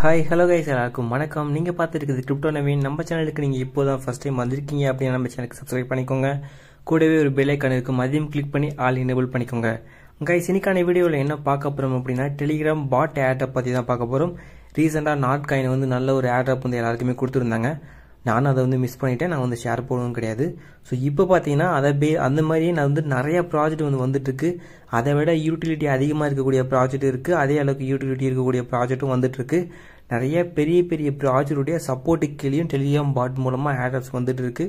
Hi hello guys எல்லாருக்கும் வணக்கம். நீங்கள் பார்த்துருக்குது கிரிப்டோ நவீன். நம்ம சேனலுக்கு நீங்கள் இப்போ தான் ஃபஸ்ட் டைம் வந்திருக்கீங்க அப்படின்னா நம்ம சேனலுக்கு சப்ஸ்கிரைப் பண்ணிக்கோங்க. கூடவே ஒரு பெல் ஐக்கான் இருக்கும், அதையும் கிளிக் பண்ணி ஆல் எனேபிள் பண்ணிக்கோங்க. கைஸ் இன்னைக்கான வீடியோவில் என்ன பார்க்க போகிறோம் அப்படின்னா டெலிகிராம் பாட் ஏர்ட்ராப் பற்றி தான் பார்க்க போகிறோம். ரீசெண்டாக நாட் காயின் வந்து நல்ல ஒரு ஏர்ட்ராப் வந்து எல்லாருக்குமே கொடுத்துருந்தாங்க. நானும் அதை வந்து மிஸ் பண்ணிவிட்டேன். நான் வந்து ஷேர் போடவும் கிடையாது. ஸோ இப்போ பார்த்தீங்கன்னா அந்த மாதிரியே நான் வந்து நிறைய ப்ராஜெக்ட் வந்து வந்துட்டுருக்கு. அதை விட யூட்டிலிட்டி அதிகமாக இருக்கக்கூடிய ப்ராஜெக்ட் இருக்குது, அதே அளவுக்கு யூட்டிலிட்டி இருக்கக்கூடிய ப்ராஜெக்ட்டும் வந்துட்டுருக்கு. நிறைய பெரிய பெரிய ப்ராஜெக்டுடைய சப்போர்ட்டுக்கு கீழேயும் டெலிகிராம் பாட் மூலமாக ஏர்ட்ராப்ஸ் வந்துட்டு இருக்கு.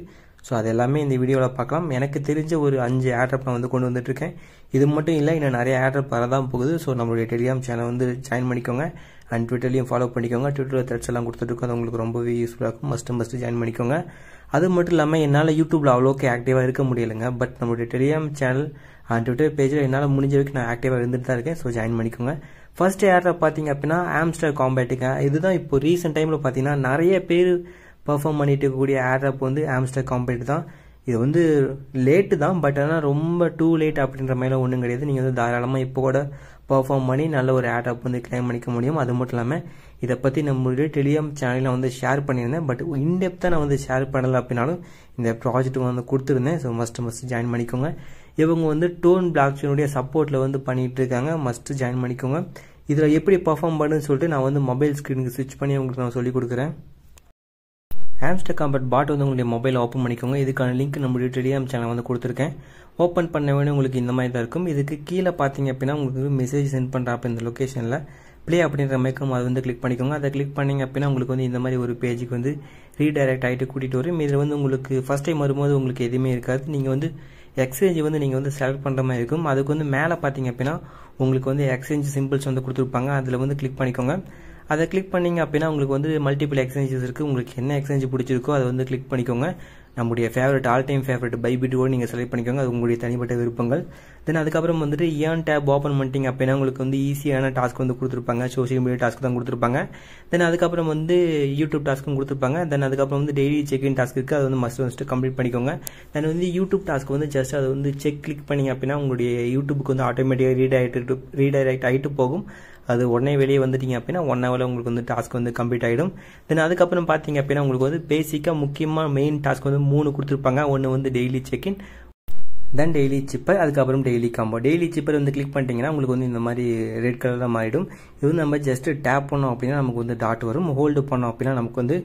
ஸோ அது எல்லாமே இந்த வீடியோவில் பார்க்கலாம். எனக்கு தெரிஞ்ச ஒரு 5 ஏர்ட்ராப் நான் வந்து கொண்டு வந்துட்டுருக்கேன். இது மட்டும் இல்லை, இன்னும் நிறைய ஏர்ட்ராப் வரதான் போகுது. ஸோ நம்மளுடைய டெலிகிராம் சேனல் வந்து ஜாயின் பண்ணிக்கோங்க. அண்ட் ட்விட்டர்லையும் ஃபாலோ பண்ணிக்கோங்க. ட்விட்டரில் த்ரெட்ஸ் எல்லாம் கொடுத்துட்ருக்கோம், அது உங்களுக்கு ரொம்பவே யூஸ்ஃபுல்லாக இருக்கும். மஸ்ட்டு ஜாயின் பண்ணிக்கோங்க. அது மட்டும் இல்லாமல் என்னால் யூடியூப்பில் அவ்வளோக்கு ஆக்டிவாக இருக்க முடியலைங்க. பட் நம்மளுடைய டெலிகிராம் சேனல் அண்ட் ட்விட்டர் பேஜில் என்னால் முடிஞ்ச வரைக்கும் நான் ஆக்டிவாக இருந்துட்டு தான் இருக்கேன். ஸோ ஜாயின் பண்ணிக்கோங்க. ஃபர்ஸ்ட் ஏர்ட்ராப் பார்த்தீங்க அப்படின்னா ஆம்ஸ்டர் காம்பேட்டுங்க. இதுதான் இப்போ ரீசெண்ட் டைமில் பார்த்தீங்கன்னா நிறைய பேர் பர்ஃபார்ம் பண்ணிட்டு இருக்கக்கூடிய ஏர்ட்ராப் வந்து ஆம்ஸ்டர் காம்பேட் தான். இது வந்து லேட்டு தான், பட் ஆனால் ரொம்ப டூ லேட் அப்படின்ற மாதிரிலாம் ஒன்றும் கிடையாது. நீங்கள் வந்து தாராளமாக இப்போ கூட பர்ஃபார்ம் பண்ணி நல்ல ஒரு ஏர்ட்ராப் வந்து கிளைம் பண்ணிக்க முடியும். அது மட்டும் இல்லாமல் இதை பற்றி நம்மளுடைய டெலிகிராம் சேனலில் வந்து ஷேர் பண்ணியிருந்தேன். பட் இன்டெப்த்தாக நான் வந்து ஷேர் பண்ணலை அப்படின்னாலும் இந்த ப்ராஜெக்ட் வந்து கொடுத்துருந்தேன். ஸோ மஸ்ட் ஜாயின் பண்ணிக்கோங்க. இவங்க வந்து டோன் பிளாக்செயினுடைய சப்போர்ட்டில் வந்து பண்ணிகிட்டு இருக்காங்க. மஸ்ட் ஜாயின் பண்ணிக்கோங்க. இதில் எப்படி பர்ஃபார்ம் பண்ணுன்னு சொல்லிட்டு நான் வந்து மொபைல் ஸ்க்ரீனுக்கு ஸ்விட்ச் பண்ணி உங்களுக்கு நான் சொல்லிக் கொடுக்குறேன். ஆம்ஸ்டர் காம்பேட் பாட் வந்து உங்களுடைய மொபைல் ஓப்பன் பண்ணிக்கோங்க. இதுக்கான லிங்க் நம்மளுடைய டெலிகிராம் சேனல் வந்து கொடுத்துருக்கேன். ஓப்பன் பண்ண வேணும் உங்களுக்கு இந்த மாதிரி தான் இருக்கும். இதுக்கு கீழே பார்த்தீங்க அப்படின்னா உங்களுக்கு மெசேஜ் சென்ட் பண்ணுறப்ப இந்த லொக்கேஷனில் ப்ளே அப்படின்ற மைக்கும் அது வந்து கிளிக் பண்ணிக்கோங்க. அதை கிளிக் பண்ணிங்க அப்படின்னா உங்களுக்கு வந்து இந்த மாதிரி ஒரு பேஜுக்கு வந்து ரீடைரக்ட் ஆகிட்டு கூட்டிகிட்டு வரும். இதில் வந்து உங்களுக்கு ஃபஸ்ட் டைம் வரும்போது உங்களுக்கு எதுவுமே இருக்காது. நீங்கள் வந்து எக்ஸ்சேஞ்ச் வந்து நீங்கள் வந்து செலக்ட் பண்ணுற மாதிரி இருக்கும். அதுக்கு வந்து மேலே பார்த்தீங்க அப்படின்னா உங்களுக்கு வந்து எக்ஸ்சேஞ்ச் சிம்பிள்ஸ் வந்து கொடுத்துருப்பாங்க. அதில் வந்து கிளிக் பண்ணிக்கோங்க. அதை கிளிக் பண்ணிங்க அப்படின்னா உங்களுக்கு வந்து மல்டிபிள் எக்ஸ்சேஞ்சஸ் இருக்குது. உங்களுக்கு என்ன எக்ஸ்சேஞ்ச் பிடிச்சிருக்கோ அதை வந்து கிளிக் பண்ணிக்கோங்க. நம்முடைய ஃபேவரட் ஆல் டைம் ஃபேவரட் பைபிட்டோடு நீங்கள் செலக்ட் பண்ணிக்கோங்க. அது உங்களுடைய தனிப்பட்ட விருப்பங்கள். தென் அதுக்கப்புறம் வந்துட்டு ஏன் டேப் ஓப்பன் பண்ணிட்டீங்க அப்படின்னா உங்களுக்கு வந்து ஈஸியான டாஸ்க் வந்து கொடுத்துருப்பாங்க. சோஷியல் மீடியா டாஸ்க் தான் கொடுத்துருப்பாங்க. தென் அதுக்கப்புறம் வந்து யூடியூப் டாஸ்க்கும் கொடுத்துருப்பாங்க. தென் அதுக்கப்புறம் வந்து டெய்லி செக்இன் டாஸ்க் இருக்குது. அது வந்து மஸ்ட் கம்ப்ளீட் பண்ணிக்கோங்க. தென் வந்து யூடியூப் டாஸ்க் வந்து ஜஸ்ட் அதை வந்து கிளிக் பண்ணிங்க அப்படின்னா உங்களுடைய யூடியூபுக்கு வந்து ஆட்டோமேட்டிக்காக ரீடைரக்ட் ஆகிட்டு போகும். அது உடனே வெளியே வந்துட்டீங்க அப்படின்னா 1 ஹவரில் உங்களுக்கு வந்து டாஸ்க் வந்து கம்ப்ளீட் ஆகிடும். தென் அதுக்கப்புறம் பார்த்தீங்க அப்படின்னா உங்களுக்கு வந்து பேசிக்காக முக்கியமாக மெயின் டாஸ்க் வந்து 3 கொடுத்துருப்பாங்க. ஒன்று வந்து டெய்லி செக்இன், தென் டெய்லி சிப்பர், அதுக்கப்புறம் டெய்லி காம்போ. டெய்லி சிப்பர் வந்து கிளிக் பண்ணிட்டீங்கன்னா உங்களுக்கு வந்து இந்த மாதிரி ரெட் கலரில் மாறிடும். இது வந்து நம்ம ஜஸ்ட் டேப் பண்ணோம் அப்படின்னா நமக்கு வந்து டாட் வரும். ஹோல்டு பண்ணோம் அப்படின்னா நமக்கு வந்து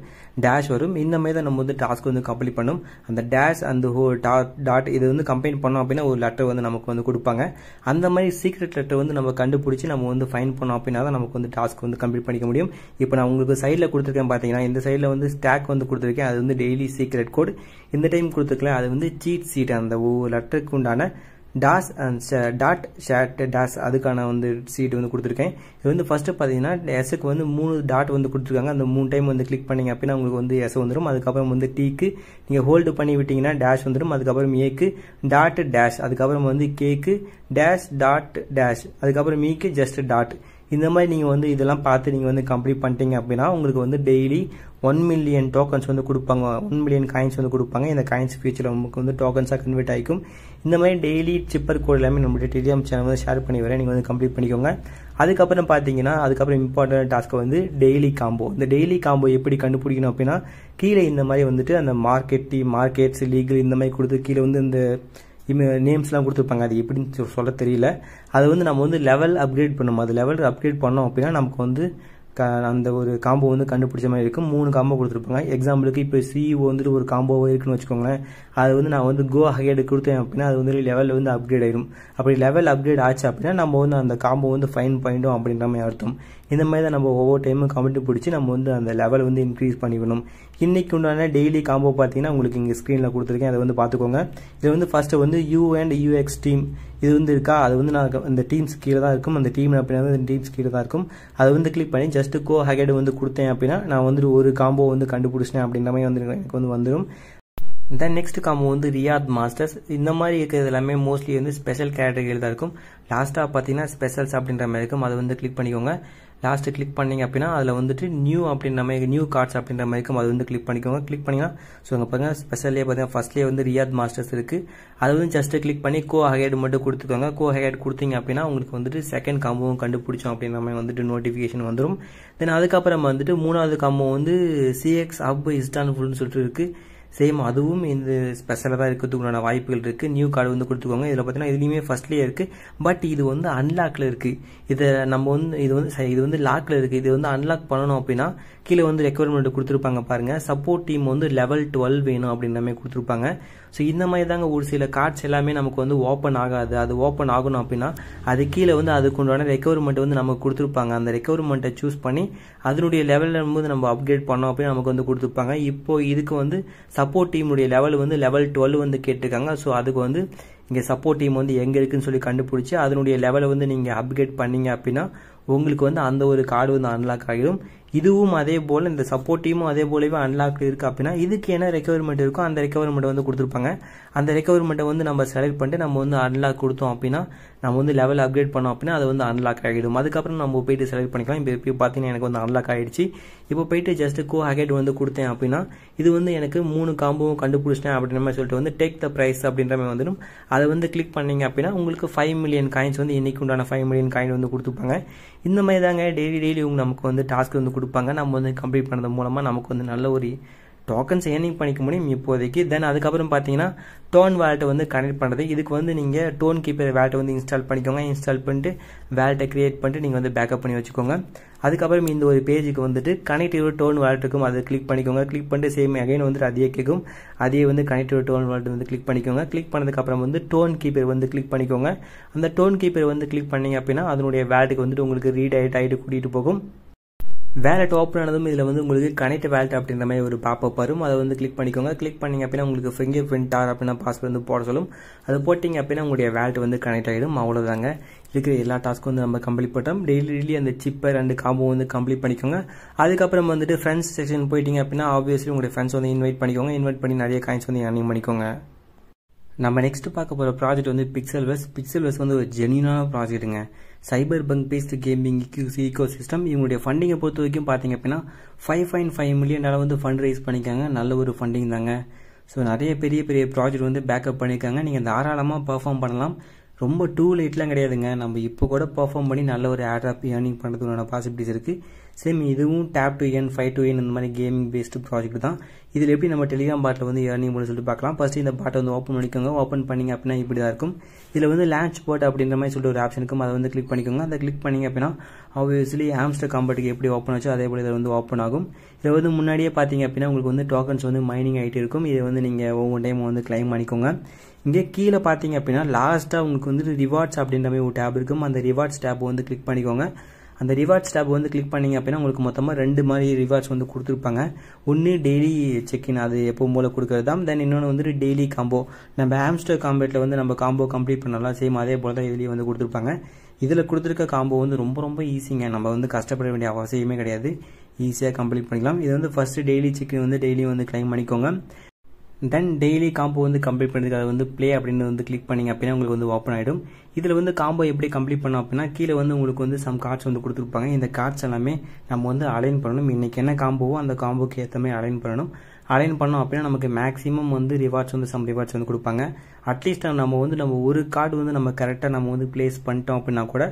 டேஷ் வரும். இந்த மாதிரி தான் நம்ம வந்து டாஸ்க் வந்து கம்ப்ளீட் பண்ணும். அந்த டேஷ் அந்த டாட் இது வந்து கம்பைன் பண்ணோம் அப்படின்னா ஒரு லெட்டர் வந்து நமக்கு வந்து கொடுப்பாங்க. அந்த மாதிரி சீக்ரெட் லெட்டர் வந்து நம்ம கண்டுபிடிச்சி நம்ம வந்து ஃபைன் பண்ணோம் அப்படின்னா தான் நமக்கு வந்து டாஸ்க் வந்து கம்ப்ளீட் பண்ணிக்க முடியும். இப்போ நான் உங்களுக்கு சைடில் கொடுத்துருக்கேன் பார்த்தீங்கன்னா இந்த சைடில் வந்து ஸ்டாக் வந்து கொடுத்துருக்கேன். அது வந்து டெய்லி சீக்ரெட் கோட். இந்த டைம் கொடுத்துருக்கல அது வந்து சீட் சீட். அந்த ஒவ்வொரு லெட்டருக்கு உண்டான toss and dot shade toss அதுக்கான வந்து சீட் வந்து கொடுத்துருக்கேன். இது வந்து ஃபஸ்ட்டு பார்த்தீங்கன்னா எஸ்க்கு வந்து 3 டாட் வந்து கொடுத்துருக்காங்க. அந்த 3 டைம் வந்து கிளிக் பண்ணிங்க அப்படின்னா உங்களுக்கு வந்து எஸ் வந்துடும். அதுக்கப்புறம் வந்து டீக்கு நீங்கள் ஹோல்டு பண்ணி விட்டிங்கன்னா டேஷ் வந்துடும். அதுக்கப்புறம் ஏக்கு டாட் டேஷ், அதுக்கப்புறம் வந்து கேக்கு டேஷ் டாட் டேஷ், அதுக்கப்புறம் மீக்கு ஜஸ்ட் டாட். இந்த மாதிரி நீங்கள் வந்து இதெல்லாம் பார்த்து நீங்கள் வந்து கம்ப்ளீட் பண்ணிட்டீங்க அப்படின்னா உங்களுக்கு வந்து டெய்லி 1 மில்லியன் டோக்கன்ஸ் வந்து கொடுப்பாங்க. 1 மில்லியன் காயின்ஸ் வந்து கொடுப்பாங்க. இந்த காயின்ஸ் ஃபியூச்சரில் உங்களுக்கு வந்து டோக்கன்ஸாக கன்வெர்ட் ஆகிக்கும். இந்த மாதிரி டெய்லி சிப்பர் கோட் எல்லாமே நம்மளுடைய டெலிகிராம் சேனல் வந்து ஷேர் பண்ணி வரேன். நீங்கள் வந்து கம்ப்ளீட் பண்ணிக்கோங்க. அதுக்கப்புறம் பார்த்தீங்கன்னா அதுக்கப்புறம் இம்பார்ட்டன்ட் டாஸ்க் வந்து டெய்லி காம்போ. இந்த டெய்லி காம்போ எப்படி கண்டுபிடிக்கணும் அப்படின்னா கீழே இந்த மாதிரி வந்துட்டு அந்த மார்க்கெட்ஸ் லீகல் இந்த மாதிரி கொடுத்து கீழே வந்து இந்த நேம்ஸ்லாம் கொடுத்துருப்பாங்க. அது எப்படின்னு சொல்ல தெரியல. அது வந்து நம்ம வந்து லெவல் அப்கிரேட் பண்ணணும். அது லெவல் அப்கிரேட் பண்ணோம் அப்படின்னா நமக்கு வந்து அந்த ஒரு காம்போ வந்து கண்டுபிடிச்ச மாதிரி இருக்கும். 3 காம்போ கொடுத்துருப்பாங்க. எக்ஸாம்பிளுக்கு இப்போ சிஇஓ வந்துட்டு ஒரு காம்போவோ இருக்குன்னு வச்சுக்கோங்களேன். அது வந்து நான் வந்து கோ ஹெட் கொடுத்தேன் அப்படின்னா அது வந்து லெவலில் வந்து அப்கிரேட் ஆயிடும். அப்படி லெவல் அப்கிரேட் ஆச்சு அப்படின்னா நம்ம வந்து அந்த காம்போ வந்து ஃபைன் பண்ணிட்டோம் அப்படின்ற மாதிரி அர்த்தம். இந்த மாதிரி தான் நம்ம ஒவ்வொரு டைமும் கண்டுபிடிச்சி நம்ம வந்து அந்த லெவல் வந்து இன்க்ரீஸ் பண்ணிக்கணும். இன்னைக்கு உண்டான டெய்லி காம்போ பார்த்தீங்கன்னா உங்களுக்கு இங்கே ஸ்க்ரீனில் கொடுத்துருக்கேன். அதை வந்து பார்த்துக்கோங்க. இது வந்து ஃபர்ஸ்ட் வந்து யூ அண்ட் யூஎக்ஸ் டீம் இது வந்து இருக்கா. அது வந்து நான் இந்த டீம்ஸ் கீழே தான் இருக்கும். அந்த டீம் அப்படின்னா இந்த டீம்ஸ் கீழே தான் இருக்கும். அதை வந்து கிளிக் பண்ணி ஜஸ்ட் கோ ஹெட் வந்து கொடுத்தேன் அப்படின்னா நான் வந்து ஒரு காம்போ வந்து கண்டுபிடிச்சிட்டேன் அப்படின்ற மாதிரி வந்து எனக்கு வந்து வந்துடும். தென் நெக்ஸ்ட் காம்போ வந்து ரியாத் மாஸ்டர்ஸ். இந்த மாதிரி இருக்கிறது எல்லாமே மோஸ்ட்லி வந்து ஸ்பெஷல் கேட்டகரியில் தான் இருக்கும். லாஸ்ட்டாக பார்த்தீங்கன்னா ஸ்பெஷல்ஸ் அப்படின்ற மாதிரி இருக்கும். அதை வந்து கிளிக் பண்ணிக்கோங்க. லாஸ்ட்டு கிளிக் பண்ணிங்க அப்படின்னா அதில் வந்துட்டு நியூ அப்படின்ற மாதிரி நியூ கார்ட்ஸ் அப்படின்ற மாதிரி இருக்கும். அது வந்து கிளிக் பண்ணிக்கோங்க. கிளிக் பண்ணிங்கன்னா ஸோ அங்கே பார்த்தீங்கன்னா ஸ்பெஷல்லே பார்த்தீங்கன்னா ஃபஸ்ட்லேயே வந்து ரியாத் மாஸ்டர்ஸ் இருக்குது. அது வந்து ஜஸ்ட்டு கிளிக் பண்ணி கோ ஹைட் மட்டும் கொடுத்துக்கோங்க. கோ ஹைட் கொடுத்தீங்க அப்படின்னா உங்களுக்கு வந்துட்டு செகண்ட் காம்போவும் கண்டுபிடிச்சோம் அப்படின்ற மாதிரி வந்துட்டு நோட்டிஃபிகேஷன் வந்துடும். தென் அதுக்கப்புறம் வந்துட்டு மூணாவது காம்போ வந்து சிஎக்ஸ் ஹப் இஸ்டான்புல்னு சொல்லிட்டு இருக்குது. சேம் அதுவும் இந்த ஸ்பெஷலாக தான் இருக்கிறதுக்குண்டான வாய்ப்புகள் இருக்குது. நியூ கார்டு வந்து கொடுத்துக்கோங்க. இதில் பார்த்தீங்கன்னா இதுலேயுமே ஃபஸ்ட்லேயே இருக்குது. பட் இது வந்து அன்லாக்கில் இருக்குது. இதை நம்ம வந்து இது வந்து லாக்கில் இருக்குது. இது வந்து அன்லாக் பண்ணணும் அப்படின்னா கீழே வந்து ரெக்குவயர்மெண்ட் கொடுத்துருப்பாங்க பாருங்கள். சப்போர்ட் டீம் வந்து லெவல் 12 வேணும் அப்படின்ற மாதிரி கொடுத்துருப்பாங்க. ஸோ இந்த மாதிரி தாங்க ஒரு சில கார்ட்ஸ் எல்லாமே நமக்கு வந்து ஓப்பன் ஆகாது. அது ஓப்பன் ஆகணும் அப்படின்னா அது கீழே வந்து அதுக்குண்டான ரெக்குவயர்மெண்ட் வந்து நமக்கு கொடுத்துருப்பாங்க. அந்த ரெக்குவயர்மெண்ட்டை சூஸ் பண்ணி அதனுடைய லெவலில் போது நம்ம அப்கிரேட் பண்ணோம் அப்படின்னு நமக்கு வந்து கொடுத்துருப்பாங்க. இப்போ இதுக்கு வந்து சப்போர்ட் டீமுடைய லெவல் வந்து லெவல் 12 வந்து கேட்டிருக்காங்க. ஸோ அதுக்கு வந்து இங்கே சப்போர்ட் டீம் வந்து எங்கே இருக்குன்னு சொல்லி கண்டுபிடிச்சி அதனுடைய லெவலை வந்து நீங்கள் அப்கிரேட் பண்ணீங்க அப்படின்னா உங்களுக்கு வந்து அந்த ஒரு கார்டு வந்து அன்லாக் ஆகிடும். இதுவும் அதே போல் இந்த சப்போர்ட் டீமும் அதே போலவே அன்லாக் இருக்குது அப்படின்னா இதுக்கு என்ன ரெக்குவயர்மெண்ட் இருக்கோ அந்த ரெக்குவயர்மெண்ட் வந்து கொடுத்துருப்பாங்க. அந்த ரெக்குவயர்மெண்ட்டை வந்து நம்ம செலக்ட் பண்ணிட்டு நம்ம வந்து அன்லாக் கொடுத்தோம் அப்படின்னா நம்ம வந்து லெவல் அப்கிரேட் பண்ணோம் அப்படின்னா அது வந்து அன்லாக் ஆகிடும். அதுக்கப்புறம் நம்ம போயிட்டு செலக்ட் பண்ணிக்கலாம். இப்போ பார்த்தீங்கன்னா எனக்கு வந்து அன்லாக் ஆகிடுச்சு. இப்போ போயிட்டு ஜஸ்ட் கோ ஹேட் வந்து கொடுத்தேன் அப்படின்னா இது வந்து எனக்கு 3 காம்போவும் கண்டுபிடிச்சிட்டேன் அப்படின்ற மாதிரி சொல்லிட்டு வந்து டேக் த ப்ரைஸ் அப்படின்ற மாதிரி வந்துடும். அதை வந்து கிளிக் பண்ணீங்க அப்படின்னா உங்களுக்கு 5 மில்லியன் காயின்ஸ் வந்து இன்னைக்கு உண்டான 5 மில்லியன் காயின் வந்து கொடுத்துருப்பாங்க. இந்த மாதிரி தாங்க டெய்லி நமக்கு வந்து டாஸ்க் வந்து கொடுப்பாங்க. நம்ம வந்து கம்ப்ளீட் பண்ணது மூலமாக நமக்கு வந்து நல்ல ஒரு டோக்கன்ஸ் ஏர்னிங் பண்ணிக்க முடியும் இப்போதைக்கு. தென் அதுக்கப்புறம் பார்த்தீங்கன்னா டோன் வேலெட்டை வந்து கனெக்ட் பண்ணுறது. இதுக்கு வந்து நீங்கள் டோன் கீப்பர் வேலெட்டை வந்து இன்ஸ்டால் பண்ணிக்கோங்க. இன்ஸ்டால் பண்ணிட்டு வேலெட்டை கிரியேட் பண்ணிட்டு நீங்கள் வந்து பேக்கப் பண்ணி வச்சுக்கோங்க. அதுக்கப்புறம் இந்த ஒரு பேஜுக்கு வந்துட்டு கனெக்டிவ் டோன் வேலெட் இருக்கும். அதை கிளிக் பண்ணிக்கோங்க. கிளிக் பண்ணிட்டு சேம் அகைன் வந்துட்டு அதே கேட்கும். அதே வந்து கனெக்டிவ் டோன் வேலெட் வந்து கிளிக் பண்ணிக்கோங்க. கிளிக் பண்ணதுக்கப்புறம் வந்து டோன் கீப்பர் வந்து கிளிக் பண்ணிக்கோங்க. அந்த டோன் கீப்பர் வந்து கிளிக் பண்ணீங்க அப்படின்னா அதனுடைய வேலெட்டுக்கு வந்துட்டு உங்களுக்கு ரீடைரக்ட் ஆகிட்டு கூட்டிகிட்டு போகும். வேலெட் ஓப்பன் ஆனதும் இதில் வந்து உங்களுக்கு கனெக்ட் வேலெட் அப்படின்ற மாதிரி ஒரு பாப்பப் வரும். அதை வந்து கிளிக் பண்ணிக்கோங்க. கிளிக் பண்ணிங்க அப்படின்னா உங்களுக்கு ஃபிங்கர் பிரிண்ட் அப்படின்னா பாஸ்வேர்டு வந்து போட சொல்லும். அது போட்டிங்க அப்படின்னா உங்களுடைய வேலெட் வந்து கனெக்ட் ஆகிடும். அவ்வளோதாங்க. இருக்கிற எல்லா டாஸ்க்கும் வந்து நம்ம கம்ப்ளீட் பண்ணோம். டெய்லி அந்த சிப்பர் அண்ட் காம்போ வந்து கம்ப்ளீட் பண்ணிக்கோங்க. அதுக்கப்புறம் வந்துட்டு ஃப்ரெண்ட்ஸ் செக்ஷன் போயிட்டீங்க அப்படின்னா ஆப்வியஸ்லி உங்களுடைய ஃப்ரெண்ட்ஸ் வந்து இன்வைட் பண்ணிக்கோங்க. இன்வைட் பண்ணி நிறைய காயின்ஸ் வந்து ஏர்னிங் பண்ணிக்கோங்க. நம்ம நெக்ஸ்ட் பார்க்க போகிற ப்ராஜெக்ட் வந்து பிக்சல்வெஸ் வந்து ஒரு ஜென்யூனான ப்ராஜெக்ட்டுங்க. Cyberpunk based gaming ecosystem. இவங்களுடைய ஃபண்டிங்கை பொறுத்த வரைக்கும் பார்த்தீங்க அப்படின்னா 5.5 மில்லியன் வந்து ஃபண்ட் ரைஸ் பண்ணிக்காங்க. நல்ல ஒரு ஃபண்டிங் தாங்க. ஸோ நிறைய பெரிய ப்ராஜெக்ட் வந்து பேக்கப் பண்ணியிருக்காங்க. நீங்கள் தாராளமாக பர்ஃபார்ம் பண்ணலாம். ரொம்ப டூ லேட்லாம் கிடையாதுங்க. நம்ம இப்போ கூட பர்ஃபார்ம் பண்ணி நல்ல ஒரு ஆட்ராப் ஏர்னிங் பண்ணுறதுக்கான பாசிபிலிட்டிஸ் இருக்குது. சேம் இதுவும் tape to N 5 to N இந்த மாதிரி கேமிங் பேஸ்டு ப்ராஜெக்ட் தான். இதில் எப்படி நம்ம டெலிகிராம் பாட்டில் வந்து ஏர்னிங் பண்ணி சொல்லிட்டு பார்க்கலாம். ஃபர்ஸ்ட் இந்த பாட்டை வந்து ஓப்பன் பண்ணிக்கோங்க. ஓப்பன் பண்ணிங்க அப்படின்னா இப்படி தான் இருக்கும். இதில் வந்து லான்ச் போட் அப்படின்ற மாதிரி சொல்லிட்டு ஒரு ஆப்ஷன் இருக்கும். அதை வந்து கிளிக் பண்ணிக்கோங்க. அதை கிளிக் பண்ணிங்க அப்படின்னா ஆப்வியஸ்லி ஹாம்ஸ்டர் காம்பெட்டுக்கு எப்படி ஓப்பன் ஆச்சோ அதே போல் இதில் வந்து ஓப்பன் ஆகும். இதில் வந்து முன்னாடியே பார்த்தீங்க அப்படின்னா உங்களுக்கு வந்து டோக்கன்ஸ் வந்து மைனிங் ஆகிட்டு இருக்கும். இதை வந்து நீங்கள் ஒவ்வொரு டைம் வந்து கிளைம் பண்ணிக்கோங்க. இங்கே கீழே பார்த்தீங்க அப்படின்னா லாஸ்ட்டாக உங்களுக்கு வந்து ரிவார்ட்ஸ் அப்படின்ற மாதிரி ஒரு டேப் இருக்கும். அந்த ரிவார்ட்ஸ் டேப் வந்து கிளிக் பண்ணிக்கோங்க. அந்த ரிவார்ட்ஸ் டேப் வந்து கிளிக் பண்ணிங்க அப்படின்னா உங்களுக்கு மொத்தமாக 2 மாதிரி ரிவார்ட்ஸ் வந்து கொடுத்துருப்பாங்க. ஒன்று டெய்லி செக்இன், அது எப்பவும் போல் கொடுக்குறது தான். தென் இன்னொன்று வந்துட்டு டெய்லி காம்போ. நம்ம ஹாம்ஸ்டர் காம்பெட்டில் வந்து நம்ம காம்போ கம்ப்ளீட் பண்ணலாம். சேம் அதே போல் தான் இதுலேயே வந்து கொடுத்துருப்பாங்க. இதில் கொடுத்துருக்க காம்போ வந்து ரொம்ப ஈஸிங்க. நம்ம வந்து கஷ்டப்பட வேண்டிய அவசியமே கிடையாது. ஈஸியாக கம்ப்ளீட் பண்ணிக்கலாம். இது வந்து ஃபஸ்ட்டு டெய்லி செக்இன் வந்து டெய்லி வந்து கிளைம் பண்ணிக்கோங்க. தென் டெய்லி காம்போ வந்து கம்ப்ளீட் பண்ணுறதுக்கு அதை வந்து ப்ளே அப்படின்னு வந்து கிளிக் பண்ணிங்க அப்படின்னா உங்களுக்கு வந்து ஓப்பன் ஆகிடும். இதில் வந்து காம்போ எப்படி கம்ப்ளீட் பண்ணோம் அப்படின்னா கீழே வந்து உங்களுக்கு வந்து சம் கார்ட்ஸ் வந்து கொடுத்துருப்பாங்க. இந்த கார்ட்ஸ் எல்லாமே நம்ம வந்து அலைன் பண்ணணும். இன்றைக்கி என்ன காம்போவோ அந்த காம்போக்கு ஏற்ற மாதிரி அலைன் பண்ணணும். அலைன் பண்ணோம் அப்படின்னா நமக்கு மேக்ஸிமம் வந்து ரிவார்ட்ஸ் வந்து சம் ரிவார்ட்ஸ் வந்து கொடுப்பாங்க. அட்லீஸ்ட் நம்ம ஒரு கார்டு வந்து நம்ம கரெக்டாக நம்ம வந்து பிளேஸ் பண்ணிட்டோம் அப்படின்னா கூட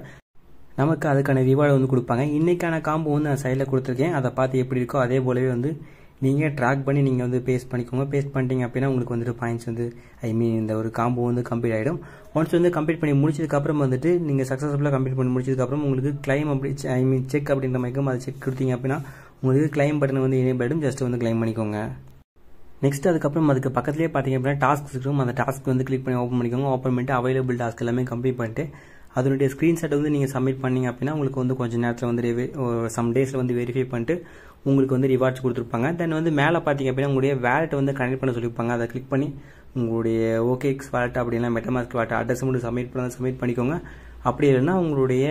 நமக்கு அதுக்கான ரிவார்டு வந்து கொடுப்பாங்க. இன்றைக்கான காம்போ வந்து நான் சைடில் கொடுத்துருக்கேன். அதை பார்த்து எப்படி இருக்கோ அதே போலவே வந்து நீங்கள் ட்ராக் பண்ணி நீங்கள் வந்து பேஸ்ட் பண்ணிக்கோங்க. பேஸ்ட் பண்ணிட்டீங்க அப்படின்னா உங்களுக்கு வந்துட்டு பாயிண்ட்ஸ் வந்து இந்த ஒரு காம்போ வந்து கம்ப்ளீட் ஆகிடும். ஒன்ஸ் வந்து கம்ப்ளீட் பண்ணி முடிச்சதுக்கப்புறம் வந்துட்டு நீங்கள் சக்ஸஸ்ஃபுல்லாக கம்ப்ளீட் பண்ணி முடிச்சதுக்கப்புறம் உங்களுக்கு கிளைம் அப்படி செக் அப்படின்ற மாதிரி அதை செக் கொடுத்தீங்க அப்படின்னா உங்களுக்கு கிளைம் பட்டன் வந்து எனேபிள் ஆகிடும். ஜஸ்ட் வந்து கிளைம் பண்ணிக்கோங்க. நெக்ஸ்ட் அதுக்கப்புறம் அதுக்கு பக்கத்துலேயே பார்த்தீங்க அப்படின்னா டாஸ்க் இருக்கும். அந்த டாஸ்க் வந்து கிளிக் பண்ணி ஓப்பன் பண்ணிக்கோங்க. ஓப்பன் பண்ணிட்டு அவைலபிள் டாஸ்க் எல்லாமே கம்ப்ளீட் பண்ணிட்டு அதனுடைய ஸ்க்ரீன்ஷாட் வந்து நீங்கள் சப்மிட் பண்ணிங்க அப்படின்னா உங்களுக்கு வந்து கொஞ்சம் நேரத்தில் வந்து சம் டேஸில் வந்து வெரிஃபை பண்ணிட்டு உங்களுக்கு வந்து ரிவார்ட்ஸ் கொடுத்துருப்பாங்க. தென் வந்து மேலே பார்த்தீங்க அப்படின்னா உங்களுடைய வேலெட்டை வந்து கனெக்ட் பண்ண சொல்லியிருப்பாங்க. அதை கிளிக் பண்ணி உங்களுடைய ஓகேஎக்ஸ் வேலெட் அப்படின்னா மெட்டமாஸ்க் வேலெட் அட்ரஸ் மட்டும் சப்மிட் பண்ணிக்கோங்க. அப்படி இல்லைன்னா உங்களுடைய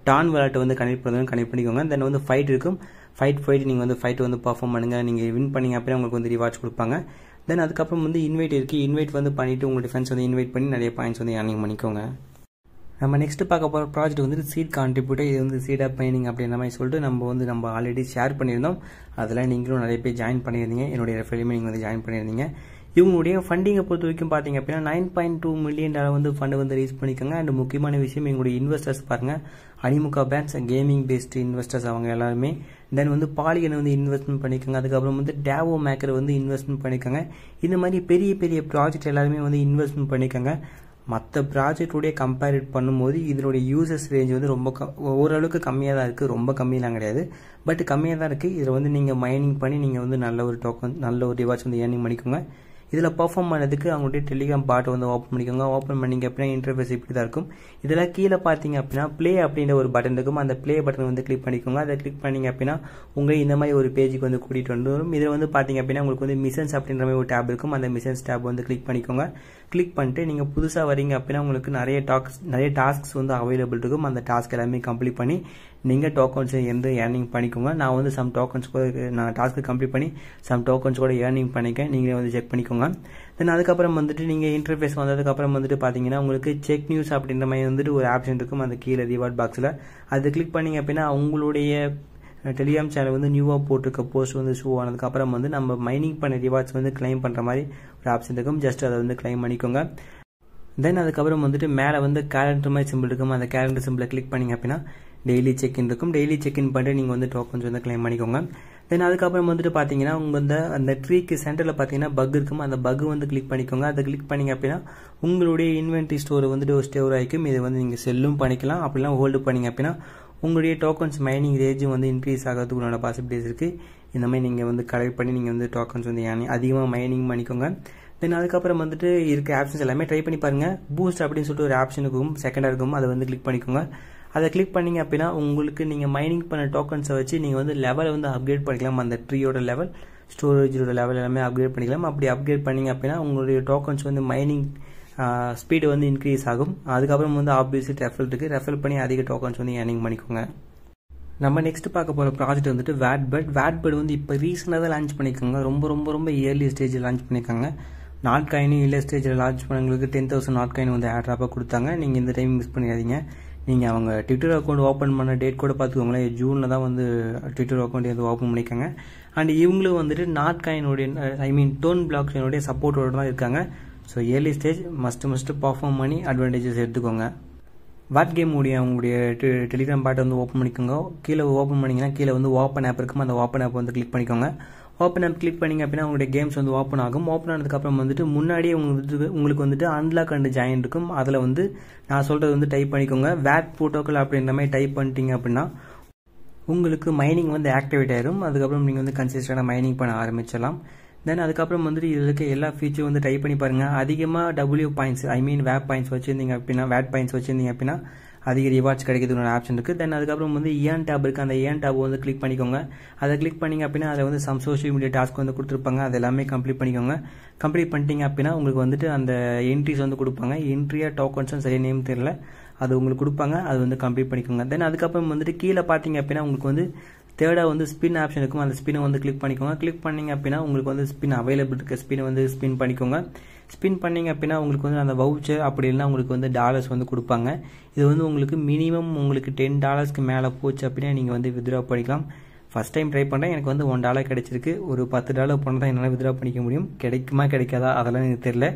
டான் வேலெட்டை வந்து கனெக்ட் பண்ணிக்கோங்க. தென் வந்து ஃபைட் இருக்கும். ஃபைட் நீங்கள் வந்து ஃபைட் வந்து பர்ஃபார்ம் பண்ணுங்கள். நீங்கள் வின் பண்ணிங்க அப்படின்னா உங்களுக்கு வந்து ரிவார்ட்ஸ் கொடுப்பாங்க. தென் அதுக்கப்புறம் வந்து இன்வைட் இருக்குது. இன்வைட் வந்து பண்ணிவிட்டு உங்களுடைய ஃப்ரெண்ட்ஸ் வந்து இன்வைட் பண்ணி நிறைய பாயிண்ட்ஸ் வந்து ஏர்னிங் பண்ணிக்கோங்க. நம்ம நெக்ஸ்ட் பார்க்க போகிற ப்ராஜெக்ட் வந்து சீட் கான்ட்ரிபியூட்டர். இது வந்து சீட் ஆப் மைனிங் அப்படின்ற மாதிரி சொல்லிட்டு நம்ம ஆல்ரெடி ஷேர் பண்ணியிருந்தோம். அதில் நீங்களும் நிறைய பேர் ஜாயின் பண்ணியிருந்தீங்க. என்னுடைய ரெஃபரலையுமே நீங்கள் வந்து ஜாயின் பண்ணியிருந்தீங்க. இவங்களுடைய ஃபண்டிங்கை பொறுத்த வரைக்கும் பார்த்தீங்க அப்படின்னா $9.2 மில்லியன் வந்து ஃபண்டு வந்து ரீச் பண்ணிக்கோங்க. அண்ட் முக்கியமான விஷயம் எங்களுடைய இன்வெஸ்டர்ஸ் பாருங்கள், அனிமுகா பேங்க்ஸ், கேமிங் பேஸ்டு இன்வெஸ்டர்ஸ் அவங்க எல்லாருமே. தென் வந்து பாலிகன் வந்து இன்வெஸ்ட்மெண்ட் பண்ணிக்கோங்க. அதுக்கப்புறம் வந்து டேவோ மேக்கர் வந்து இன்வெஸ்ட்மெண்ட் பண்ணிக்கோங்க. இந்த மாதிரி பெரிய பெரிய ப்ராஜெக்ட் எல்லாருமே வந்து இன்வெஸ்ட்மெண்ட் பண்ணிக்கோங்க. மற்ற ப்ராஜெக்டோடைய கம்பேர் பண்ணும்போது இதனுடைய யூசர்ஸ் ரேஞ்ச் வந்து ரொம்ப ஓரளவுக்கு கம்மியாக தான் இருக்குது. ரொம்ப கம்மியெலாம் கிடையாது, பட் கம்மியாக தான் இருக்குது. இதில் வந்து நீங்கள் மைனிங் பண்ணி நீங்கள் வந்து நல்ல ஒரு டோக்கன், நல்ல ஒரு ரிவார்ட்ஸ் வந்து ஏர்னிங் பண்ணிக்கோங்க. இதில் பர்ஃபார்ம் பண்ணதுக்கு அவங்களுடைய டெலிகிராம் பாட்டை வந்து ஓப்பன் பண்ணிக்கோங்க. ஓப்பன் பண்ணிங்க அப்படின்னா இன்டர்ஃபேஸ் இப்படி தான் இருக்கும். இதெல்லாம் கீழே பார்த்தீங்க அப்படின்னா ப்ளே அப்படின்ற ஒரு பட்டன் இருக்கும். அந்த ப்ளே பட்டன் வந்து கிளிக் பண்ணிக்கோங்க. அதை கிளிக் பண்ணிங்க அப்படின்னா உங்கள் இந்த மாதிரி ஒரு பேஜுக்கு வந்து கூட்டிகிட்டு வந்துடும். இதில் வந்து பார்த்தீங்க அப்படின்னா உங்களுக்கு வந்து மிஷன்ஸ் அப்படின்ற மாதிரி ஒரு டேப் இருக்கும். அந்த மிஷன்ஸ் டேப் வந்து கிளிக் பண்ணிக்கோங்க. கிளிக் பண்ணிட்டு நீங்கள் புதுசாக வரீங்க அப்படின்னா உங்களுக்கு நிறைய டாஸ்க்ஸ் வந்து அவைலபிள் இருக்கும். அந்த டாஸ்க் எல்லாமே கம்ப்ளீட் பண்ணி நீங்கள் டோக்கன்ஸ் எந்த ஏர்னிங் பண்ணிக்கோங்க. நான் வந்து சம் டோக்கன்ஸ் கூட நான் டாஸ்க்கு கம்ப்ளீட் பண்ணி சம் டோக்கன்ஸ் கூட ஏர்னிங் பண்ணிக்கேன். நீங்களே வந்து செக் பண்ணிக்கோங்க. தென் அதுக்கப்புறம் வந்துட்டு நீங்கள் இன்டர்ஃபேஸ் வந்ததுக்கப்புறம் வந்துட்டு பார்த்தீங்கன்னா உங்களுக்கு செக் நியூஸ் அப்படின்ற மாதிரி வந்துட்டு ஒரு ஆப்ஷன் இருக்கும். அந்த கீழே ரிவார்ட் பாக்ஸில் அது கிளிக் பண்ணிங்க அப்படின்னா உங்களுடைய டெலிகிராம் சேனல் வந்து நியூவாக போட்டிருக்க போஸ்ட் வந்து ஷோ ஆனதுக்கப்புறம் வந்து நம்ம மைனிங் பண்ண ரிவார்ட்ஸ் வந்து கிளைம் பண்ணுற மாதிரி ஒரு ஆப்ஷன் இருக்கும். ஜஸ்ட் அதை வந்து கிளைம் பண்ணிக்கோங்க. தென் அதுக்கப்புறம் வந்துட்டு மேலே வந்து கேலண்டர் மாதிரி சிம்பிள் இருக்கும். அந்த கேலண்டர் சிம்பிளை கிளிக் பண்ணிங்க அப்படின்னா டெய்லி செக்இன் இருக்கும். டெய்லி செக்இன் பண்ணிட்டு நீங்கள் வந்து டோக்கன்ஸ் வந்து கிளைம் பண்ணிக்கோங்க. தென் அதுக்கப்புறம் வந்துட்டு பார்த்தீங்கன்னா உங்கள் அந்த ட்ரீக்கு சென்டரில் பார்த்தீங்கன்னா பக் இருக்கும். அந்த பக் வந்து கிளிக் பண்ணிக்கோங்க. அதை கிளிக் பண்ணிங்க அப்படின்னா உங்களுடைய இன்வென்ட்ரி ஸ்டோர் வந்துட்டு ஒரு ஸ்டோர் ஆகிக்கும். இதை வந்து நீங்கள் செல்லும் பண்ணிக்கலாம். அப்படிலாம் ஹோல்டு பண்ணிங்க அப்படின்னா உங்களுடைய டோக்கன்ஸ் மைனிங் ரேஞ்சும் வந்து இன்க்ரீஸ் ஆகிறதுக்குள்ள பாசிபிலிட்டிஸ் இருக்குது. இந்த மாதிரி நீங்கள் வந்து கலெக்ட் பண்ணி நீங்கள் வந்து டோக்கன்ஸ் வந்து அதிகமாக மைனிங் பண்ணிக்கோங்க. தென் அதுக்கப்புறம் வந்துட்டு இருக்க ஆப்ஷன்ஸ் எல்லாமே ட்ரை பண்ணி பாருங்கள். பூஸ்ட் அப்படின்னு சொல்லிட்டு ஒரு ஆப்ஷன் இருக்கும், செகண்டாக இருக்கும். அதை வந்து கிளிக் பண்ணிக்கோங்க. அதை கிளிக் பண்ணிங்க அப்படின்னா உங்களுக்கு நீங்கள் மைனிங் பண்ண டோக்கன்ஸை வச்சு நீங்கள் வந்து லெவலை வந்து அப்கிரேட் பண்ணிக்கலாம். அந்த ட்ரீயோட லெவல், ஸ்டோரேஜோட லெவல் எல்லாமே அப்கிரேட் பண்ணிக்கலாம். அப்படி அப்கிரேட் பண்ணிங்க அப்படின்னா உங்களுடைய டோக்கன்ஸ் வந்து மைனிங் ஸ்பீடு வந்து இன்க்ரீஸ் ஆகும். அதுக்கப்புறம் வந்து ஆப்வியஸ்லி ரெஃபல் இருக்குது. ரெஃபல் பண்ணி அதிக டோக்கன்ஸ் வந்து ஏர்னிங் பண்ணிக்கோங்க. நம்ம நெக்ஸ்ட் பார்க்க போகிற ப்ராஜெக்ட் வந்துட்டு வேட்பர்ட் வந்து இப்போ ரீசெண்டாக தான் லான்ச் பண்ணிக்கோங்க. ரொம்ப இயர்லி ஸ்டேஜில் லான்ச் பண்ணியிருக்காங்க. நாட் காயினும் இல்லை ஸ்டேஜில் லான்ச் பண்ணவங்களுக்கு 10,000 நாட் காயின் வந்து ஆட்ராப்பாக கொடுத்தாங்க. நீங்கள் இந்த டைம் மிஸ் பண்ணிடாதீங்க. நீங்கள் அவங்க ட்விட்டர் அக்கௌண்ட் ஓப்பன் பண்ண டேட் கூட பார்த்துக்கோங்களேன். ஜூனில் தான் வந்து ட்விட்டர் அக்கௌண்ட் வந்து ஓப்பன் பண்ணிக்காங்க. அண்ட் இவங்களும் வந்துட்டு நாட் காயினுடைய டோன் பிளாக் காயினுடைய சப்போர்ட்டோடு தான் இருக்காங்க. So early stage must perform பண்ணி அட்வான்டேஜஸ் எடுத்துக்கோங்க. வாட் கேம் உங்களுடைய டெலிகிராம் பாட்டை வந்து ஓப்பன் பண்ணிக்கோங்க. கீழே ஓப்பன் பண்ணிங்கன்னா கீழே வந்து ஓப்பன் ஆப் இருக்கும். அந்த ஓப்பன் ஆப் வந்து கிளிக் பண்ணிக்கோங்க. ஓப்பன் ஆப் கிளிக் பண்ணிங்க அப்படின்னா உங்களுடைய கேம்ஸ் வந்து ஓப்பன் ஆகும். ஓப்பன் ஆனதுக்கப்புறம் வந்துட்டு முன்னாடியே உங்களுக்கு வந்துட்டு அன்லாக் அண்ட் ஜாயின் இருக்கும். அதில் வந்து நான் சொல்கிறது வந்து டைப் பண்ணிக்கோங்க. வேட் ப்ரோட்டோக்கால் அப்படின்ற மாதிரி டைப் பண்ணிட்டீங்க அப்படின்னா உங்களுக்கு மைனிங் வந்து ஆக்டிவேட் ஆயிடும். அதுக்கப்புறம் நீங்கள் வந்து கன்சிஸ்டண்டாக மைனிங் பண்ண ஆரம்பிச்சிடலாம். தென் அதுக்கப்புறம் வந்துட்டு இதில் இருக்க எல்லா ஃபீச்சரும் வந்து ட்ரை பண்ணி பாருங்கள். அதிகமாக வேட் பாயிண்ட்ஸ் வச்சுருந்தீங்க அப்படின்னா அதிக ரிவார்ட்ஸ் கிடைக்கிறதுக்கு ஆப்ஷன் இருக்குது. தென் அதுக்கப்புறம் வந்து ஏன் டேப் இருக்குது. அந்த ஏன் டேப் வந்து கிளிக் பண்ணிக்கோங்க. அதை கிளிக் பண்ணிங்க அப்படின்னா அதில் வந்து சம் சோஷியல் மீடியா டாஸ்க் வந்து கொடுத்துருப்பாங்க. அது எல்லாமே கம்ப்ளீட் பண்ணிக்கோங்க. கம்ப்ளீட் பண்ணிட்டீங்க அப்படின்னா உங்களுக்கு வந்துட்டு அந்த என்ட்ரிஸ் வந்து கொடுப்பாங்க. என்ட்ரியாக டோக்கன்ஸும் சரியாக நேம் தெரியல, அது உங்களுக்கு கொடுப்பாங்க. அது வந்து கம்ப்ளீட் பண்ணிக்கோங்க. தென் அதுக்கப்புறம் வந்துட்டு கீழே பார்த்தீங்க அப்படின்னா உங்களுக்கு வந்து தேர்டாக வந்து ஸ்பின் ஆப்ஷன் இருக்கும். அந்த ஸ்பினை வந்து கிளிக் பண்ணிக்கோங்க. கிளிக் பண்ணிங்க அப்படின்னா உங்களுக்கு வந்து ஸ்பின் அவைலபிள் இருக்குது. ஸ்பினை வந்து ஸ்பின் பண்ணிக்கோங்க. ஸ்பின் பண்ணிங்க அப்படின்னா உங்களுக்கு வந்து அந்த வவுச்சர் அப்படி இல்லைனா உங்களுக்கு வந்து டாலர்ஸ் வந்து கொடுப்பாங்க. இது வந்து உங்களுக்கு மினிமம் உங்களுக்கு $10 மேலே போச்சு அப்படின்னா நீங்கள் வந்து வித்ட்ரா பண்ணிக்கலாம். ஃபஸ்ட் டைம் ட்ரை பண்ணுறேன். எனக்கு வந்து $1 கிடைச்சிருக்கு. ஒரு $10 போனால் தான் என்னால் வித்ட்ரா பண்ணிக்க முடியும். கிடைக்குமா கிடைக்காதா அதெல்லாம் எனக்கு தெரியல.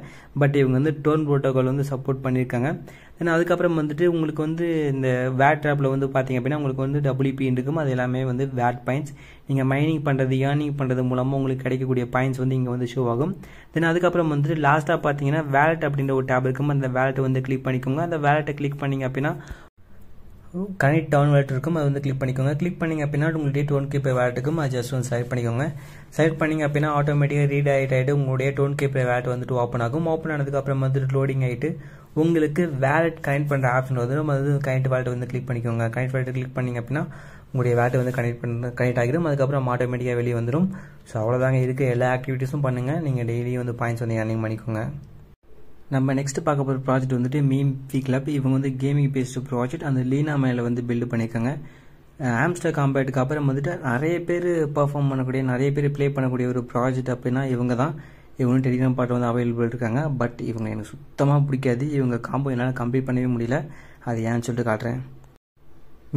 பட் இவங்க வந்து டோன் ப்ரோட்டோகால் வந்து சப்போர்ட் பண்ணியிருக்காங்க. தென் அதுக்கப்புறம் வந்துட்டு உங்களுக்கு வந்து இந்த வேட் ஆப்பில் வந்து பார்த்தீங்க அப்படின்னா உங்களுக்கு வந்து WP இருக்கும். அது எல்லாமே வந்து வேட் பாயிண்ட்ஸ். நீங்கள் மைனிங் பண்ணுறது ஏர்னிங் பண்ணுறது மூலமாக உங்களுக்கு கிடைக்கக்கூடிய பாயிண்ட்ஸ் வந்து இங்கே வந்து ஷோ ஆகும். தென் அதுக்கப்புறம் வந்துட்டு லாஸ்ட்டாக பார்த்தீங்கன்னா வேலட் அப்படின்ற ஒரு டேப் இருக்கும். அந்த வேலட்டை வந்து கிளிக் பண்ணிக்கோங்க. அந்த வேலட்டை கிளிக் பண்ணிங்க அப்படின்னா கனெக்ட் டவுன் வேலட் இருக்கும். அது வந்து கிளிக் பண்ணிக்கோங்க. கிளிக் பண்ணிங்க அப்படின்னா உங்களுடைய 10K பே வேலட் இருக்கும். அது ஜஸ்ட் வந்து செலக்ட் பண்ணிக்கோங்க. செலக்ட் பண்ணிங்க அப்படின்னா ஆட்டோமேட்டிக்காக ரீட் ஆகிட்டு உங்களுடைய 10K பே வேலட் வந்துட்டு ஓப்பன் ஆகும். ஓப்பன் ஆனதுக்கப்புறம் வந்துட்டு லோடிங் ஆகிட்டு உங்களுக்கு வேலட் கனெக்ட் பண்ணுற ஆப்ஷன் வந்துடும். அது கனெக்ட் வேலட் வந்து கிளிக் பண்ணிக்கோங்க. கனெக்ட் வேலட் கிளிக் பண்ணிங்க அப்படின்னா உங்களுடைய வேலட் வந்து கனெக்ட் ஆகிடும். அதுக்கப்புறம் ஆட்டோமேட்டிக்காக வெளியே வந்துடும். ஸோ அவ்வளோதாங்க இருக்குது. எல்லா ஆக்டிவிட்டீஸும் பண்ணுங்கள். நீங்கள் டெய்லியும் வந்து பாயிண்ட்ஸ் வந்து ஏர்னிங் பண்ணிக்கோங்க. நம்ம நெக்ஸ்ட் பார்க்க போகிற ப்ராஜெக்ட் வந்துட்டு மீம் பி கிளப். இவங்க வந்து கேமிங் பேஸ்டு ப்ராஜெக்ட். அந்த லீனா மேலே வந்து பில்டு பண்ணியிருக்காங்க. ஆம்ஸ்டர் காம்பேட்டுக்கு அப்புறம் வந்துட்டு நிறைய பேர் பர்ஃபார்ம் பண்ணக்கூடிய நிறைய பேர் ப்ளே பண்ணக்கூடிய ஒரு ப்ராஜெக்ட் அப்படின்னா இவங்க தான். இவங்க டெலிகிராம் பாட்டு வந்து அவைலபிள் இருக்காங்க. பட் இவங்க எனக்கு சுத்தமாக பிடிக்காது. இவங்க காம்போ என்னால் கம்ப்ளீட் பண்ணவே முடியல. அது ஏன்னு சொல்லிட்டு காட்டுறேன்.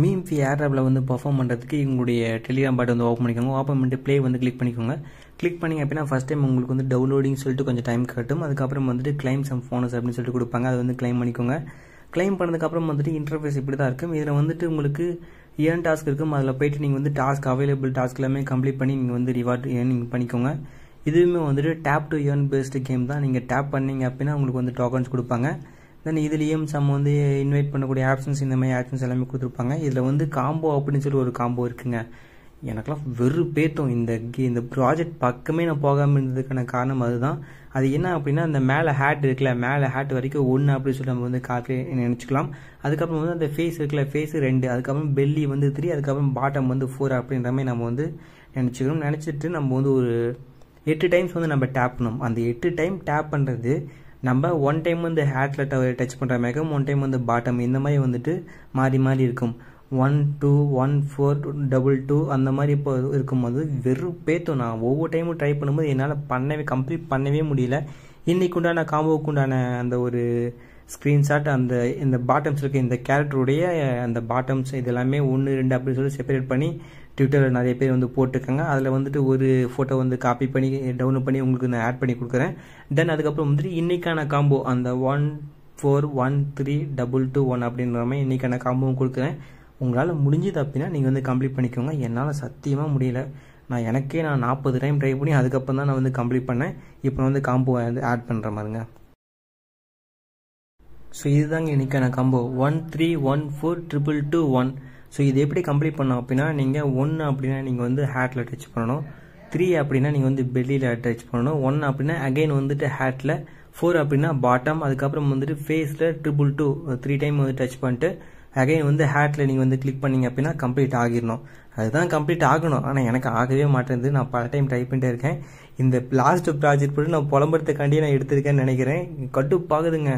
மீம்ஃபி ஏர்ட்ராப்பில் வந்து பர்ஃபார்ம் பண்ணுறதுக்கு உங்களுடைய டெலிகிராம் பாட் வந்து ஓப்பன் பண்ணிக்கோங்க. ஓப்பன் பண்ணிட்டு ப்ளே வந்து கிளிக் பண்ணிக்கோங்க. கிளிக் பண்ணிங்க அப்படின்னா ஃபஸ்ட் டைம் உங்களுக்கு வந்து டவுன்லோடிங் சொல்லிட்டு கொஞ்சம் டைம் கட்டும். அதுக்கப்புறம் வந்துட்டு கிளைம் சம் போனஸ் அப்படின்னு சொல்லிட்டு கொடுப்பாங்க. அதை வந்து கிளைம் பண்ணிக்கோங்க. கிளைம் பண்ணதுக்கப்புறம் வந்துட்டு இன்டர்ஃபேஸ் இப்படி தான் இருக்கும். இதில் வந்துட்டு உங்களுக்கு ஏர்ன் டாஸ்க் இருக்கும். அதில் போயிட்டு நீங்கள் வந்து டாஸ்க் அவைலபிள் டாஸ்க் எல்லாமே கம்ப்ளீட் பண்ணி நீங்கள் வந்து ரிவார்ட் ஏர்னிங் பண்ணிக்கோங்க. இதுவுமே வந்துட்டு tape to earn based game தான். நீங்கள் டேப் பண்ணீங்க அப்படின்னா உங்களுக்கு வந்து டோக்கன்ஸ் கொடுப்பாங்க. தென் இதுலேயும் சம் வந்து இன்வைட் பண்ணக்கூடிய ஆப்ஷன்ஸ் இந்த மாதிரி ஆப்ஷன்ஸ் எல்லாமே கொடுத்துருப்பாங்க. இதில் வந்து காம்போ அப்படின்னு சொல்லி ஒரு காம்போ இருக்குங்க. எனக்கெல்லாம் வெறுப்பேற்றும் இந்த ப்ராஜெக்ட் பக்கமே நான் போகாமல் இருந்ததுக்கான காரணம் அதுதான். அது என்ன அப்படின்னா அந்த மேலே ஹேட் இருக்குல்ல, மேலே ஹேட் வரைக்கும் 1 அப்படின்னு சொல்லி நம்ம வந்து காப்பி நினச்சிக்கலாம். அதுக்கப்புறம் வந்து அந்த ஃபேஸ் இருக்குல்ல, ஃபேஸ் 2, அதுக்கப்புறம் பெல்லி வந்து 3, அதுக்கப்புறம் பாட்டம் வந்து 4 அப்படின்ற மாதிரி நம்ம வந்து நினச்சிக்கணும். நினச்சிட்டு நம்ம வந்து ஒரு 8 டைம்ஸ் வந்து நம்ம டேப் பண்ணணும். அந்த 8 டைம் டேப் பண்ணுறது நம்ம 1 டைம் வந்து ஹேட்டில் டச் பண்ணுற மாதிரி 1 டைம் வந்து பாட்டம் இந்த மாதிரி வந்துட்டு மாறி மாறி இருக்கும். 1 2 1 4 2 அந்த மாதிரி இப்போ இருக்கும்போது வெறுப்பேற்றும். நான் ஒவ்வொரு டைமும் ட்ரை பண்ணும்போது என்னால் கம்ப்ளீட் பண்ணவே முடியல. இன்றைக்கு உண்டான காம்போவுக்கு உண்டான அந்த ஒரு ஸ்க்ரீன்ஷாட் இந்த பாட்டம்ஸ் இருக்க இந்த கேரக்டருடைய அந்த பாட்டம்ஸ் இது எல்லாமே 1 2 அப்படின்னு சொல்லி செப்பரேட் பண்ணி ட்விட்டரில் நிறைய பேர் வந்து போட்டிருக்காங்க. அதில் வந்துட்டு ஒரு ஃபோட்டோ வந்து காப்பி பண்ணி டவுன்லோட் பண்ணி உங்களுக்கு நான் ஆட் பண்ணி கொடுக்குறேன். தென் அதுக்கப்புறம் வந்துட்டு இன்றைக்கான காம்போ அந்த 1 4 1 3 2 2 1 அப்படின்ற மாதிரி இன்றைக்கான காம்போவும் கொடுக்குறேன். உங்களால் முடிஞ்சது அப்படின்னா நீங்கள் வந்து கம்ப்ளீட் பண்ணிக்கோங்க. என்னால் சத்தியமாக முடியல. நான் 40 டைம் ட்ரை பண்ணி அதுக்கப்புறம் தான் நான் வந்து கம்ப்ளீட் பண்ணேன். இப்போ நான் வந்து காம்போ வந்து ஆட் பண்ணுற மாதிரிங்க. ஸோ இதுதாங்க இன்றைக்கான காம்போ 1 3 1 4 2 2 1. ஸோ இது எப்படி கம்ப்ளீட் பண்ணோம் அப்படின்னா நீங்கள் 1 அப்படின்னா நீங்கள் வந்து ஹேட்டில் டச் பண்ணணும். 3 அப்படின்னா நீங்கள் வந்து பெல்லியில் டச் பண்ணணும். 1 அப்படின்னா அகைன் வந்துட்டு ஹேட்டில், 4 அப்படின்னா பாட்டம், அதுக்கப்புறம் வந்துட்டு ஃபேஸில் 2 2 3 டைம் வந்து டச் பண்ணிட்டு அகைன் வந்து ஹேட்டில் நீங்கள் வந்து கிளிக் பண்ணிங்க அப்படின்னா கம்ப்ளீட் ஆகிடணும். அதுதான் கம்ப்ளீட் ஆகணும். ஆனால் எனக்கு ஆகவே மாட்டேங்குது. நான் பல டைம் ட்ரை பண்ணிட்டே இருக்கேன். இந்த லாஸ்ட் ப்ராஜெக்ட் போட்டு நான் புலம்புறதுக்காண்டியே நான் எடுத்திருக்கேன்னு நினைக்கிறேன். கட்டுப்பாகுதுங்க.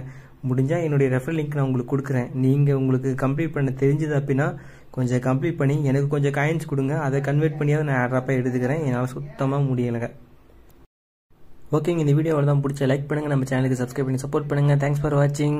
முடிஞ்சால் என்னுடைய ரெஃபரல் லிங்க் நான் உங்களுக்கு கொடுக்குறேன். நீங்கள் உங்களுக்கு கம்ப்ளீட் பண்ண தெரிஞ்சது அப்படின்னா கொஞ்சம் கம்ப்ளீட் பண்ணி எனக்கு கொஞ்சம் காயின்ஸ் கொடுங்க. அதை கன்வெர்ட் பண்ணியாவது நான் ஏர்ட்ராப்பாக எடுத்துக்கிறேன். என்னால் சுத்தமாக முடியலைங்க. ஓகேங்க, இந்த வீடியோவில் தான் பிடிச்ச லைக் பண்ணுங்கள், நம்ம சேனலுக்கு சப்ஸ்கிரைப் பண்ணி சப்போர்ட் பண்ணுங்கள். தேங்க்ஸ் ஃபார் வாட்சிங்.